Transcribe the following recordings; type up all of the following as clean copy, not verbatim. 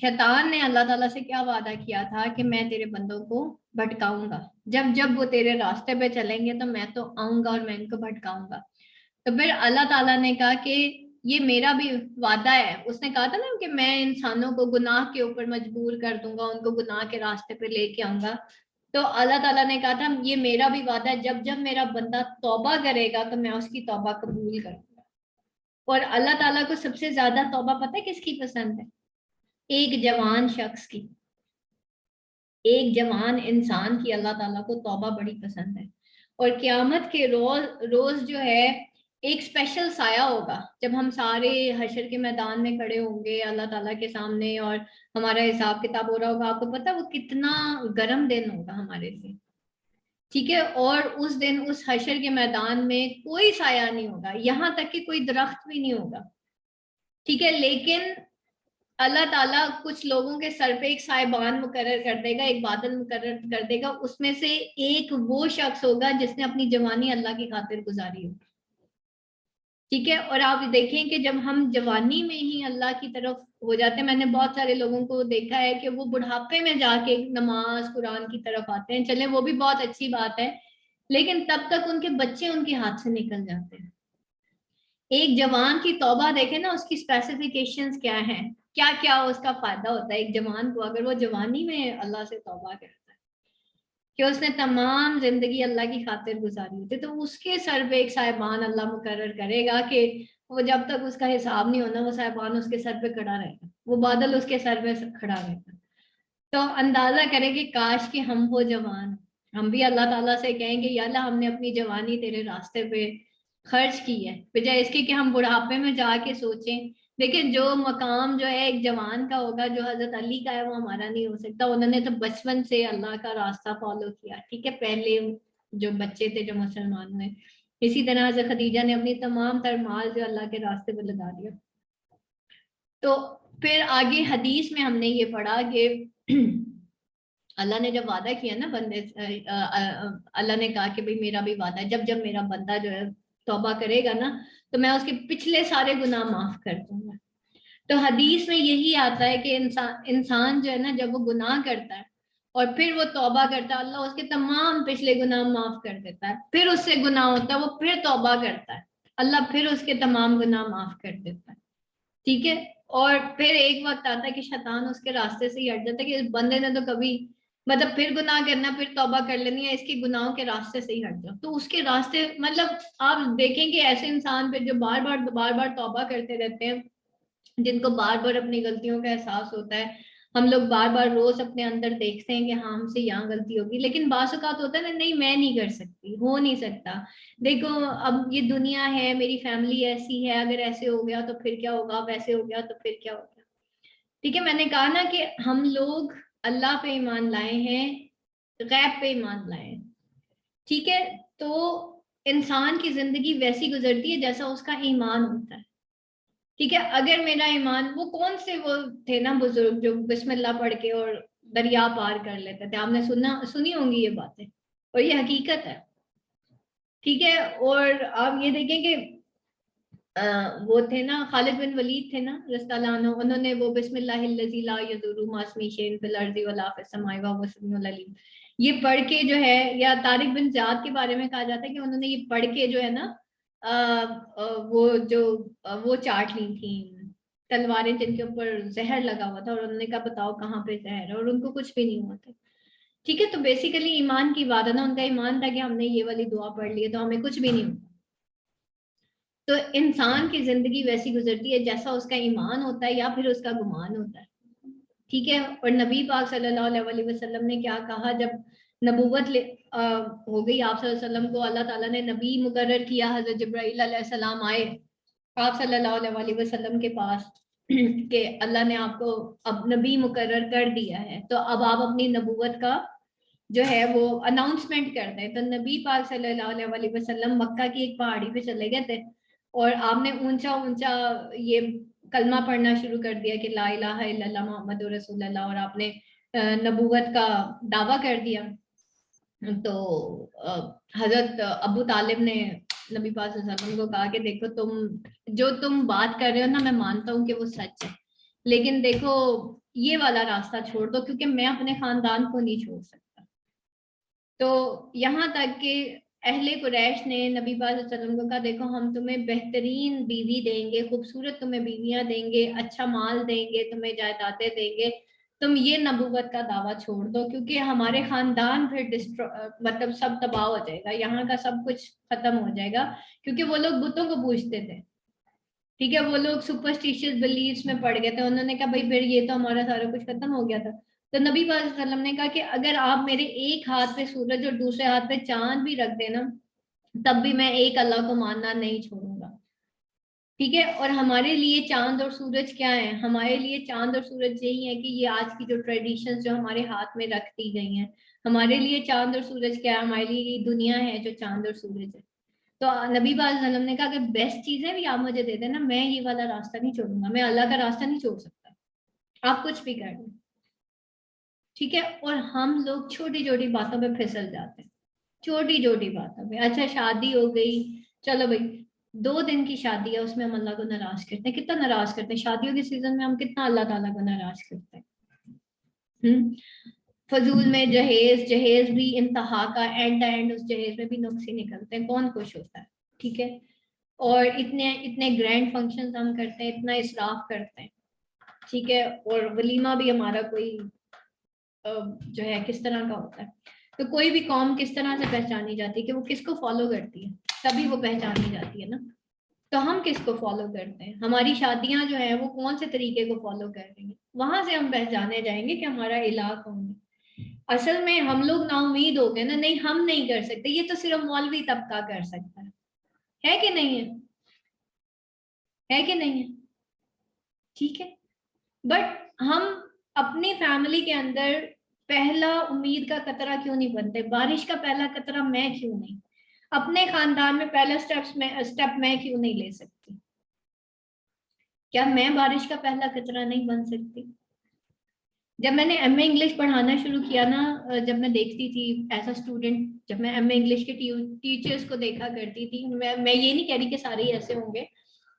شیطان نے اللہ تعالیٰ سے کیا وعدہ کیا تھا کہ میں تیرے بندوں کو بھٹکاؤں گا، جب جب وہ تیرے راستے پہ چلیں گے تو میں تو آؤں گا اور میں ان کو بھٹکاؤں گا۔ تو پھر اللہ تعالیٰ نے کہا کہ یہ میرا بھی وعدہ ہے، اس نے کہا تھا نا کہ میں انسانوں کو گناہ کے اوپر مجبور کر دوں گا، ان کو گناہ کے راستے پہ لے کے آؤں گا۔ تو اللہ تعالیٰ نے کہا تھا یہ میرا بھی وعدہ ہے، جب جب میرا بندہ توبہ کرے گا تو میں اس کی توبہ قبول کروں گا۔ اور اللہ تعالیٰ کو سب سے زیادہ توبہ پتہ ہے کس کی پسند ہے؟ ایک جوان شخص کی، ایک جوان انسان کی اللہ تعالیٰ کو توبہ بڑی پسند ہے۔ اور قیامت کے روز جو ہے ایک اسپیشل سایہ ہوگا، جب ہم سارے حشر کے میدان میں کھڑے ہوں گے اللہ تعالیٰ کے سامنے اور ہمارا حساب کتاب ہو رہا ہوگا۔ آپ کو پتہ وہ کتنا گرم دن ہوگا ہمارے لیے، ٹھیک ہے؟ اور اس دن اس حشر کے میدان میں کوئی سایہ نہیں ہوگا، یہاں تک کہ کوئی درخت بھی نہیں ہوگا، ٹھیک ہے؟ لیکن اللہ تعالیٰ کچھ لوگوں کے سر پہ ایک سائبان مقرر کر دے گا، ایک بادل مقرر کر دے گا، اس میں سے ایک وہ شخص ہوگا جس نے اپنی جوانی اللہ کی خاطر گزاری ہوگی، ٹھیک ہے؟ اور آپ دیکھیں کہ جب ہم جوانی میں ہی اللہ کی طرف ہو جاتے ہیں، میں نے بہت سارے لوگوں کو دیکھا ہے کہ وہ بڑھاپے میں جا کے نماز قرآن کی طرف آتے ہیں، چلیں وہ بھی بہت اچھی بات ہے، لیکن تب تک ان کے بچے ان کے ہاتھ سے نکل جاتے ہیں۔ ایک جوان کی توبہ دیکھیں نا، اس کی اسپیسیفیکیشنز کیا ہیں، کیا کیا اس کا فائدہ ہوتا ہے ایک جوان کو اگر وہ جوانی میں اللہ سے توبہ کرتا ہے کہ اس نے تمام زندگی اللہ کی خاطر گزاری ہوتی، تو اس کے سر پہ ایک صاحبان اللہ مقرر کرے گا کہ وہ جب تک اس کا حساب نہیں ہونا وہ صاحبان اس کے سر پہ کھڑا رہے گا، وہ بادل اس کے سر پہ کھڑا رہے گا۔ تو اندازہ کریں کہ کاش کہ ہم وہ جوان، ہم بھی اللہ تعالیٰ سے کہیں گے یا اللہ ہم نے اپنی جوانی تیرے راستے پہ خرچ کی ہے، بجائے اس کے کہ ہم بڑھاپے میں جا کے سوچیں۔ لیکن جو مقام جو ہے ایک جوان کا ہوگا، جو حضرت علی کا ہے، وہ ہمارا نہیں ہو سکتا۔ انہوں نے تو بچپن سے اللہ کا راستہ فالو کیا، ٹھیک ہے؟ پہلے جو بچے تھے جو مسلمان ہوئے، اسی طرح حضرت خدیجہ نے اپنی تمام تر مال جو اللہ کے راستے پہ لگا دیا۔ تو پھر آگے حدیث میں ہم نے یہ پڑھا کہ اللہ نے جب وعدہ کیا نا بندے، اللہ نے کہا کہ بھئی میرا بھی وعدہ ہے، جب جب میرا بندہ جو ہے توبہ کرے گا نا تو میں اس کے پچھلے سارے گناہ معاف کر دوں گا۔ تو حدیث میں یہی آتا ہے کہ انسان جو ہے نا جب وہ گناہ کرتا ہے اور پھر وہ توبہ کرتا ہے، اللہ اس کے تمام پچھلے گناہ معاف کر دیتا ہے، پھر اس سے گناہ ہوتا ہے، وہ پھر توبہ کرتا ہے، اللہ پھر اس کے تمام گناہ معاف کر دیتا ہے، ٹھیک ہے؟ اور پھر ایک وقت آتا ہے کہ شیطان اس کے راستے سے ہی ہٹ جاتا ہے کہ اس بندے نے تو کبھی مطلب پھر گناہ کرنا، پھر توبہ کر لینی ہے، اس کے گناہوں کے راستے سے ہی ہٹ جاؤ۔ تو اس کے راستے مطلب آپ دیکھیں کہ ایسے انسان پھر جو بار بار توبہ کرتے رہتے ہیں، جن کو بار بار اپنی غلطیوں کا احساس ہوتا ہے، ہم لوگ بار بار روز اپنے اندر دیکھتے ہیں کہ ہاں ہم سے یہاں غلطی ہوگی، لیکن بعض اوقات ہوتا ہے نا نہیں میں نہیں کر سکتی، ہو نہیں سکتا، دیکھو اب یہ دنیا ہے، میری فیملی ایسی ہے، اگر ایسے ہو گیا تو پھر کیا ہوگا، ویسے ہو گیا تو پھر کیا ہوگا، ٹھیک ہے؟ میں نے کہا نا کہ ہم لوگ اللہ پہ ایمان لائے ہیں، غیب پہ ایمان لائے ہیں، ٹھیک ہے؟ تو انسان کی زندگی ویسی گزرتی ہے جیسا اس کا ایمان ہوتا ہے، ٹھیک ہے؟ اگر میرا ایمان، وہ کون سے وہ تھے نا بزرگ جو بسم اللہ پڑھ کے اور دریا پار کر لیتے تھے، آپ نے سنی ہوں گی یہ باتیں، اور یہ حقیقت ہے، ٹھیک ہے؟ اور آپ یہ دیکھیں کہ وہ تھے نا خالد بن ولید تھے نا رضی اللہ عنہ، انہوں نے وہ بسم اللہ الذی لا یضر مع اسمہ شیء فی الارض ولا فی السماء وهو السمیع العلیم، یہ پڑھ کے جو ہے، یا طارق بن زیاد کے بارے میں کہا جاتا ہے کہ انہوں نے یہ پڑھ کے جو ہے نا وہ چاٹ لی تھیں تلواریں جن کے اوپر زہر لگا ہوا تھا، اور انہوں نے کہا بتاؤ کہاں پہ زہر ہے، اور ان کو کچھ بھی نہیں ہوا تھا، ٹھیک ہے؟ تو بیسیکلی ایمان کی بات ہے نا، ان کا ایمان تھا کہ ہم نے یہ والی دعا پڑھ لی ہے تو ہمیں کچھ بھی نہیں ہوتا۔ تو انسان کی زندگی ویسی گزرتی ہے جیسا اس کا ایمان ہوتا ہے یا پھر اس کا گمان ہوتا ہے، ٹھیک ہے؟ اور نبی پاک صلی اللہ علیہ وسلم نے کیا کہا جب نبوت ہو گئی آپ صلی اللہ علیہ وسلم کو، اللہ تعالیٰ نے نبی مقرر کیا، حضرت جبرائیل علیہ السلام آئے آپ صلی اللہ علیہ وسلم کے پاس کہ اللہ نے آپ کو اب نبی مقرر کر دیا ہے، تو اب آپ اپنی نبوت کا جو ہے وہ اناؤنسمنٹ کر دیں۔ تو نبی پاک صلی اللہ علیہ وسلم مکہ کی ایک پہاڑی پہ چلے گئے تھے، اور آپ نے اونچا اونچا یہ کلمہ پڑھنا شروع کر دیا کہ لا الہ الا اللہ محمد رسول اللہ، اور آپ نے نبوت کا دعویٰ کر دیا۔ تو حضرت ابو طالب نے نبی پاک صلی اللہ علیہ وسلم کو کہا کہ دیکھو تم جو بات کر رہے ہو نا، میں مانتا ہوں کہ وہ سچ ہے، لیکن دیکھو یہ والا راستہ چھوڑ دو کیونکہ میں اپنے خاندان کو نہیں چھوڑ سکتا. تو یہاں تک کہ اہل قریش نے نبی پاک صلی اللہ علیہ وسلم کو کہا دیکھو ہم تمہیں بہترین بیوی دیں گے, خوبصورت تمہیں بیویاں دیں گے, اچھا مال دیں گے, تمہیں جائیدادیں دیں گے, تم یہ نبوت کا دعویٰ چھوڑ دو کیونکہ ہمارے خاندان پھر مطلب سب تباہ ہو جائے گا, یہاں کا سب کچھ ختم ہو جائے گا. کیونکہ وہ لوگ بتوں کو پوجتے تھے, ٹھیک ہے, وہ لوگ سپرسٹیشیس بلیفس میں پڑ گئے تھے. انہوں نے کہا بھائی پھر یہ تو ہمارا سارا کچھ ختم ہو گیا تھا. تو نبی صلی اللہ علیہ وسلم نے کہا کہ اگر آپ میرے ایک ہاتھ پہ سورج اور دوسرے ہاتھ پہ چاند بھی رکھ دینا تب بھی میں ایک اللہ کو ماننا نہیں چھوڑوں گا. ٹھیک ہے, اور ہمارے لیے چاند اور سورج کیا ہے؟ ہمارے لیے چاند اور سورج یہی ہے کہ یہ آج کی جو ٹریڈیشنز جو ہمارے ہاتھ میں رکھ دی گئی ہیں, ہمارے لیے چاند اور سورج کیا ہے؟ ہمارے لیے یہ دنیا ہے جو چاند اور سورج ہے. تو نبی صلی اللہ علیہ وسلم نے کہا اگر بیسٹ چیزیں بھی آپ مجھے دے دیں نا, میں یہ والا راستہ نہیں چھوڑوں گا, میں اللہ کا راستہ نہیں چھوڑ سکتا, آپ کچھ بھی کر دیں. ٹھیک ہے, اور ہم لوگ چھوٹی چھوٹی باتوں پہ پھسل جاتے ہیں, چھوٹی چھوٹی باتوں پہ. اچھا شادی ہو گئی, چلو بھائی 2 دن کی شادی ہے, اس میں ہم اللہ کو ناراض کرتے ہیں. کتنا ناراض کرتے ہیں شادیوں کے سیزن میں, ہم کتنا اللہ تعالیٰ کو ناراض کرتے ہیں. فضول میں جہیز بھی انتہا کا, اینڈ اس جہیز میں بھی نقص ہی نکلتے ہیں, کون خوش ہوتا ہے؟ ٹھیک ہے, اور اتنے گرینڈ فنکشنز ہم کرتے ہیں, اتنا اسراف کرتے ہیں. ٹھیک ہے, اور ولیمہ بھی ہمارا کوئی جو ہے کس طرح کا ہوتا ہے. تو کوئی بھی قوم کس طرح سے پہچانی جاتی ہے کہ وہ کس کو فالو کرتی ہے, تبھی وہ پہچانی جاتی ہے نا. تو ہم کس کو فالو کرتے ہیں؟ ہماری شادیاں جو ہیں وہ کون سے طریقے کو فالو کر رہی ہیں, وہاں سے ہم پہچانے جائیں گے کہ ہمارا الہ کون ہے. اصل میں ہم لوگ نا امید ہو گئے نا, نہیں ہم نہیں کر سکتے, یہ تو صرف مولوی طبقہ کر سکتا ہے کہ نہیں ہے کہ نہیں ہے. ٹھیک ہے, بٹ ہم اپنی فیملی کے اندر پہلا امید کا قطرہ کیوں نہیں بنتے؟ بارش کا پہلا قطرہ میں کیوں نہیں؟ اپنے خاندان میں پہلا اسٹیپ میں کیوں نہیں لے سکتی؟ کیا میں بارش کا پہلا قطرہ نہیں بن سکتی؟ جب میں نے ایم اے انگلش پڑھانا شروع کیا نا, جب میں دیکھتی تھی ایز اے اسٹوڈنٹ, جب میں ایم اے انگلش کے ٹیچرس کو دیکھا کرتی تھی, میں یہ نہیں کہہ رہی کہ سارے ہی ایسے ہوں گے,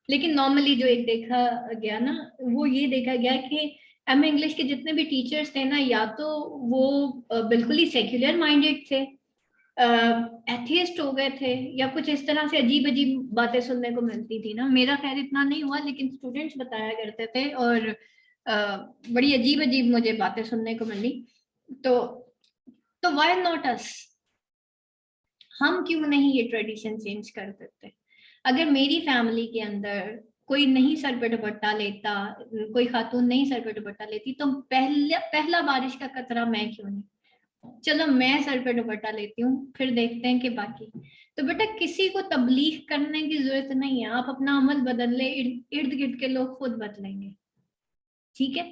لیکن نارملی جو ایک دیکھا گیا نا, وہ یہ دیکھا گیا کہ ایم اے انگلش کے جتنے بھی ٹیچرس تھے نا, یا تو وہ بالکل ہی سیکولر مائنڈیڈ تھے, ایتھیسٹ ہو گئے تھے, یا کچھ اس طرح سے عجیب عجیب باتیں سننے کو ملتی تھی نا. میرا خیر اتنا نہیں ہوا, لیکن اسٹوڈینٹس بتایا کرتے تھے, اور بڑی عجیب عجیب مجھے باتیں سننے کو ملی. تو وائی ناٹ اس, ہم کیوں نہیں یہ ٹریڈیشن چینج کر دیتے؟ اگر میری فیملی کے اندر کوئی نہیں سر پہ دوپٹہ لیتا, کوئی خاتون نہیں سر پہ دوپٹہ لیتی, تو پہلا بارش کا قطرہ میں کیوں نہیں؟ چلو میں سر پہ دوپٹہ لیتی ہوں, پھر دیکھتے ہیں کہ باقی. تو بیٹا کسی کو تبلیغ کرنے کی ضرورت نہیں ہے, آپ اپنا عمل بدل لیں, ارد گرد کے لوگ خود بدلیں گے. ٹھیک ہے,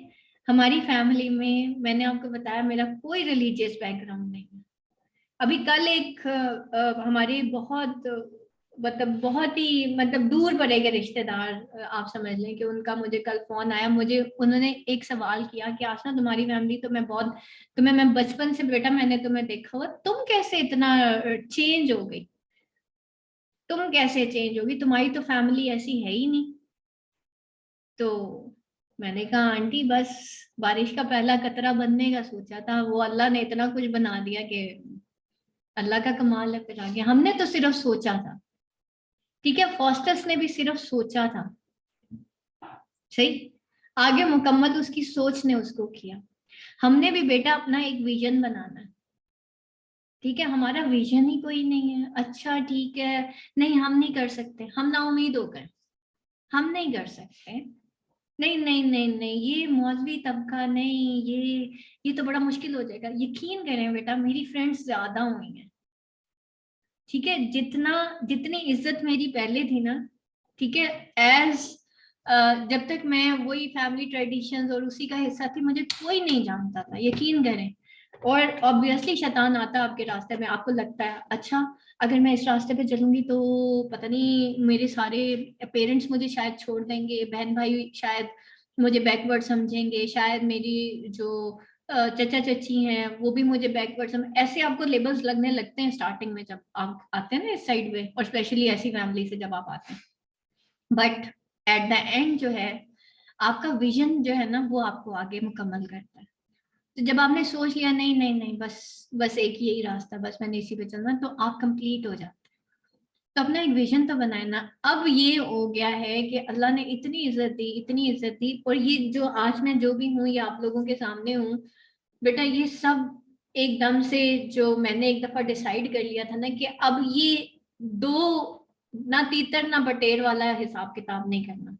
ہماری فیملی میں نے آپ کو بتایا میرا کوئی ریلیجیس بیک گراؤنڈ نہیں ہے. ابھی کل ایک ہماری بہت ہی دور پڑے گئے رشتے دار, آپ سمجھ لیں کہ ان کا مجھے کل فون آیا, انہوں نے ایک سوال کیا کہ آسنا تمہاری فیملی تو تمہیں میں بچپن سے بیٹا میں نے تمہیں دیکھا ہوا, تم کیسے اتنا چینج ہو گئی, تم کیسے چینج ہوگی, تمہاری تو فیملی ایسی ہے ہی نہیں. تو میں نے کہا آنٹی بس بارش کا پہلا قطرہ بننے کا سوچا تھا, وہ اللہ نے اتنا کچھ بنا دیا کہ اللہ کا کمال ہے. پھر آگے ہم نے تو صرف سوچا تھا. ٹھیک ہے, فاسٹس نے بھی صرف سوچا تھا, صحیح, آگے مکمل اس کی سوچ نے اس کو کیا. ہم نے بھی بیٹا اپنا ایک ویژن بنانا ہے. ٹھیک ہے, ہمارا ویژن ہی کوئی نہیں ہے. اچھا ٹھیک ہے, نہیں ہم نہیں کر سکتے, ہم نا امید ہو گئے, ہم نہیں کر سکتے, نہیں نہیں نہیں نہیں, یہ مولوی طبقہ نہیں, یہ تو بڑا مشکل ہو جائے گا. یقین کریں بیٹا میری فرینڈس زیادہ ہوئی ہیں. ٹھیک ہے, جتنی عزت میری پہلے تھی نا, ٹھیک ہے, جب تک میں وہی فیملی ٹریڈیشنز اور اسی کا حصہ تھی, مجھے کوئی نہیں جانتا تھا, یقین کریں. اور obviously شیطان آتا آپ کے راستے میں, آپ کو لگتا ہے اچھا اگر میں اس راستے پہ چلوں گی تو پتہ نہیں میرے سارے پیرنٹس مجھے شاید چھوڑ دیں گے, بہن بھائی شاید مجھے بیکورڈ سمجھیں گے, شاید میری جو چچا چچی ہیں وہ بھی مجھے بیکورڈ ایسے آپ کو لیبلز لگنے لگتے ہیں اسٹارٹنگ میں جب آپ آتے ہیں نا اس سائڈ میں, اور اسپیشلی ایسی فیملی سے جب آپ آتے ہیں. بٹ ایٹ دا اینڈ جو ہے آپ کا ویژن جو ہے نا وہ آپ کو آگے مکمل کرتا ہے. تو جب آپ نے سوچ لیا نہیں نہیں نہیں بس ایک یہی راستہ, بس میں نے اسی پہ چلنا, تو آپ کمپلیٹ ہو جاتے. تو اپنا ایک ویژن تو بنائے نا. اب یہ ہو گیا ہے کہ اللہ نے اتنی عزت دی, اور یہ جو آج میں جو بھی ہوں یا آپ لوگوں کے سامنے ہوں بیٹا, یہ سب ایک دم سے جو میں نے ایک دفعہ ڈیسائیڈ کر لیا تھا نا کہ اب یہ دو نہ تیتر نہ بٹیر والا حساب کتاب نہیں کرنا,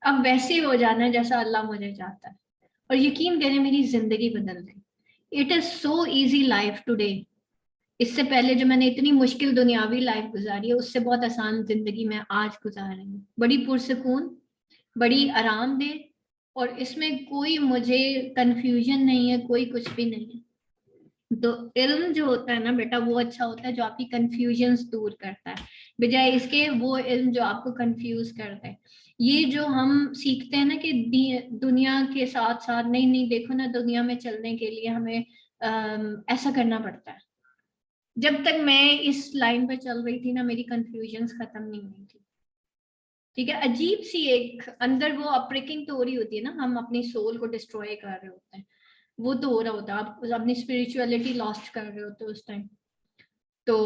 اب ویسے ہو جانا ہے جیسا اللہ مجھے چاہتا ہے. اور یقین کریں میری زندگی بدل گئی. It is so easy life today. اس سے پہلے جو میں نے اتنی مشکل دنیاوی لائف گزاری ہے, اس سے بہت آسان زندگی میں آج گزار رہی ہوں, بڑی پرسکون, بڑی آرام دہ, اور اس میں کوئی مجھے کنفیوژن نہیں ہے, کوئی کچھ بھی نہیں ہے. تو علم جو ہوتا ہے نا بیٹا وہ اچھا ہوتا ہے جو آپ کی کنفیوژنز دور کرتا ہے, بجائے اس کے وہ علم جو آپ کو کنفیوز کرتا ہے. یہ جو ہم سیکھتے ہیں نا کہ دنیا کے ساتھ ساتھ, نہیں نہیں دیکھو نا, دنیا میں چلنے کے لیے ہمیں ایسا کرنا پڑتا ہے. جب تک میں اس لائن پہ چل رہی تھی نا, میری کنفیوژنز ختم نہیں ہوئی تھی. ٹھیک ہے, عجیب سی ایک اندر وہ اپریکنگ تو ہو رہی ہوتی ہے نا, ہم اپنی سول کو ڈسٹروائے کر رہے ہوتے ہیں, وہ تو ہو رہا ہوتا ہے, آپ اپنی اسپرچولیٹی لاسٹ کر رہے ہوتے اس ٹائم. تو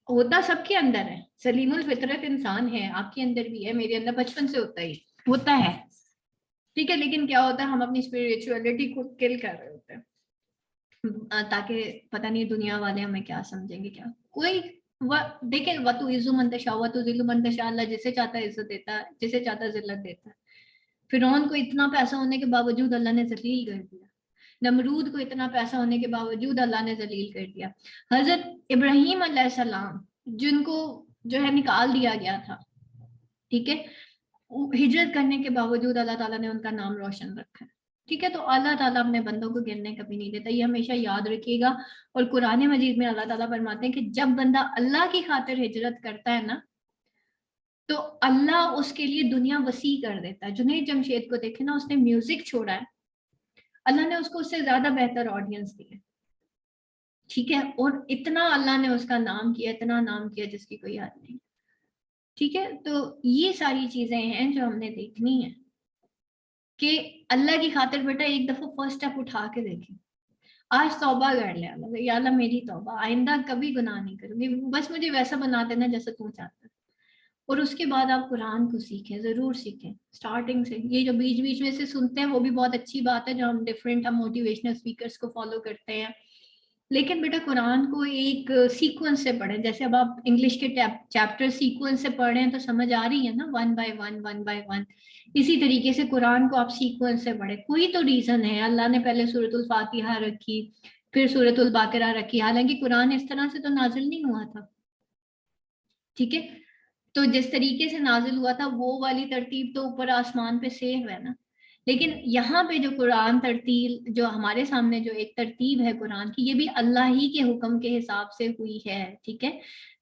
ہوتا سب کے اندر ہے, سلیم الفطرت انسان ہے, آپ کے اندر بھی ہے, میرے اندر بچپن سے ہوتا ہے. ٹھیک ہے, لیکن کیا ہوتا ہے ہم اپنی اسپرچولیٹی کو کل کر رہے ہوتے ہیں, تاکہ پتہ نہیں دنیا والے ہمیں کیا سمجھیں گے. کیا کوئی دیکھیں, وَتُ عِزُّ مَن تَشَاءُ وَتُذِلُّ مَن تَشَاءُ, اللہ جسے چاہتا ہے عزت دیتا ہے, جسے چاہتا ہے ذلت دیتا ہے. فرعون کو اتنا پیسہ ہونے کے باوجود اللہ نے ذلیل کر دیا. نمرود کو اتنا پیسہ ہونے کے باوجود اللہ نے ذلیل کر دیا. حضرت ابراہیم علیہ السلام جن کو جو ہے نکال دیا گیا تھا, ٹھیک ہے, ہجرت کرنے کے باوجود اللہ تعالیٰ نے ان کا نام روشن رکھا ہے. ٹھیک ہے, تو اللہ تعالیٰ اپنے بندوں کو گرنے کبھی نہیں دیتا, یہ ہمیشہ یاد رکھیے گا. اور قرآن مجید میں اللہ تعالیٰ فرماتے ہیں کہ جب بندہ اللہ کی خاطر ہجرت کرتا ہے نا, تو اللہ اس کے لیے دنیا وسیع کر دیتا ہے. جنید جمشید کو دیکھیں نا, اس نے میوزک چھوڑا ہے, اللہ نے اس کو اس سے زیادہ بہتر آڈینس دی ہے. ٹھیک ہے, اور اتنا اللہ نے اس کا نام کیا, اتنا نام کیا جس کی کوئی حد نہیں. ٹھیک ہے, تو یہ ساری چیزیں ہیں جو ہم نے دیکھنی ہے کہ اللہ کی خاطر بیٹا ایک دفعہ فرسٹ اسٹیپ اٹھا کے دیکھیں. آج توبہ کر لے اللہ, یا اللہ میری توبہ, آئندہ کبھی گناہ نہیں کروں گی, بس مجھے ویسا بنا دینا جیسا تو چاہتا ہے. اور اس کے بعد آپ قرآن کو سیکھیں, ضرور سیکھیں اسٹارٹنگ سے. یہ جو بیچ بیچ میں سے سنتے ہیں وہ بھی بہت اچھی بات ہے, جو ہم موٹیویشنل اسپیکرس کو فالو کرتے ہیں, لیکن بیٹا قرآن کو ایک سیکوینس سے پڑھیں. جیسے اب آپ انگلش کے چیپٹر سیکوینس سے پڑھ رہے ہیں تو سمجھ آ رہی ہے نا, ون بائی ون. اسی طریقے سے قرآن کو آپ سیکوینس سے پڑھیں. کوئی تو ریزن ہے, اللہ نے پہلے سورۃ الفاتحہ رکھی, پھر سورۃ البقرہ رکھی, حالانکہ قرآن اس طرح سے تو نازل نہیں ہوا تھا. ٹھیک ہے, تو جس طریقے سے نازل ہوا تھا وہ والی ترتیب تو اوپر آسمان پہ سیو ہے نا, لیکن یہاں پہ جو قرآن ترتیب جو ہمارے سامنے جو ایک ترتیب ہے قرآن کی, یہ بھی اللہ ہی کے حکم کے حساب سے ہوئی ہے. ٹھیک ہے,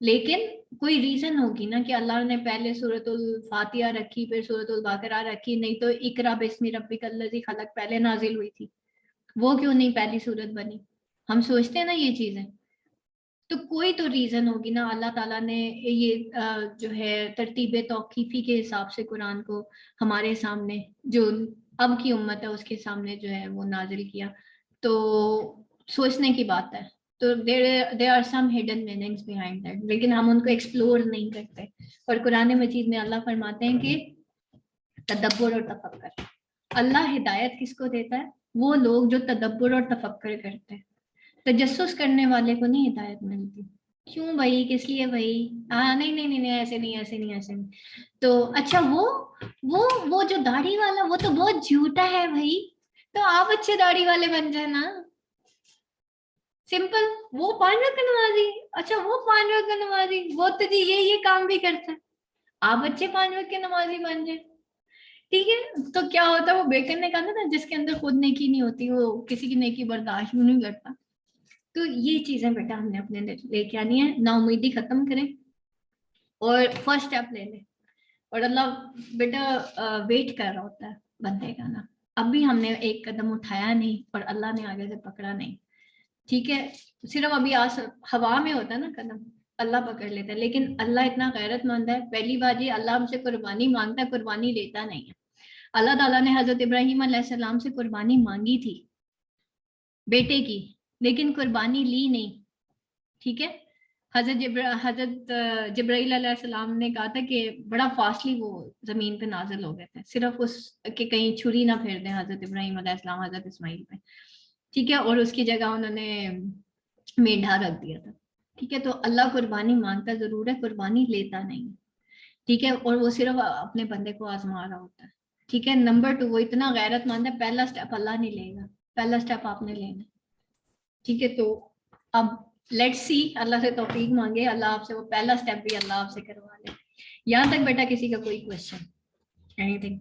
لیکن کوئی ریزن ہوگی نا کہ اللہ نے پہلے سورۃ الفاتحہ رکھی, پھر سورۃ البقرہ رکھی, نہیں تو اقرا بسم ربک الذی خلق پہلے نازل ہوئی تھی, وہ کیوں نہیں پہلی سورت بنی. ہم سوچتے ہیں نا یہ چیزیں, تو کوئی تو ریزن ہوگی نا. اللہ تعالیٰ نے یہ جو ہے ترتیب توقیفی کے حساب سے قرآن کو ہمارے سامنے, جو اب کی امت ہے اس کے سامنے جو ہے وہ نازل کیا. تو سوچنے کی بات ہے. تو there are some hidden meanings behind that, لیکن ہم ان کو ایکسپلور نہیں کرتے. اور قرآن مجید میں اللہ فرماتے ہیں کہ تدبر اور تفکر, اللہ ہدایت کس کو دیتا ہے, وہ لوگ جو تدبر اور تفکر کرتے ہیں. تجسس کرنے والے کو نہیں ہدایت ملتی. کیوں بھائی, کس لیے بھائی, نہیں نہیں نہیں ایسے نہیں ایسے نہیں ایسے نہیں. تو اچھا وہ جو داڑھی والا وہ تو بہت جھوٹا ہے بھائی, تو آپ اچھے داڑھی والے بن جائیں نا, سمپل. وہ 5 وقت نمازی, اچھا وہ 5 وقت نمازی, وہ تو جی یہ کام بھی کرتا ہے, آپ اچھے 5 وقت کے نمازی بن جائیں. ٹھیک ہے, تو کیا ہوتا ہے, وہ بیکن نے کہا نا, جس کے اندر خود نیکی نہیں ہوتی وہ کسی کی نیکی برداشت نہیں کرتا. تو یہ چیزیں بیٹا ہم نے اپنے لے کے آنی ہے, نا امیدی ختم کریں اور فرسٹ اسٹیپ لے لیں. اور اللہ بیٹا ویٹ کر رہا ہوتا ہے بندے کا نا. ابھی ہم نے ایک قدم اٹھایا نہیں اور اللہ نے آگے سے پکڑا نہیں. ٹھیک ہے, صرف ابھی ہوا میں ہوتا ہے نا قدم, اللہ پکڑ لیتا ہے. لیکن اللہ اتنا غیرت مند ہے, پہلی بات یہ اللہ ہم سے قربانی مانگتا ہے, قربانی لیتا نہیں ہے. اللہ تعالیٰ نے حضرت ابراہیم علیہ السلام سے قربانی مانگی تھی بیٹے کی، لیکن قربانی لی نہیں، ٹھیک ہے. حضرت جبرائیل علیہ السلام نے کہا تھا کہ بڑا فاسٹلی وہ زمین پہ نازل ہو گئے تھے، صرف اس کہ کہیں چھری نہ پھیر دیں حضرت ابراہیم علیہ السلام حضرت اسماعیل پہ، ٹھیک ہے. اور اس کی جگہ انہوں نے مینڈھا رکھ دیا تھا، ٹھیک ہے. تو اللہ قربانی مانگتا ضرور ہے، قربانی لیتا نہیں، ٹھیک ہے. اور وہ صرف اپنے بندے کو آزما رہا ہوتا ہے، ٹھیک ہے. نمبر 2 وہ اتنا غیرت مند ہے، پہلا سٹیپ اللہ نہیں لے گا، پہلا سٹیپ آپ نے لینا، ٹھیک ہے. تو اب لیٹس سی، اللہ سے توفیق مانگے، اللہ آپ سے وہ پہلا سٹیپ بھی اللہ آپ سے کروا لے. یہاں تک بیٹا کسی کا کوئی کوشچن، اینی تھنگ؟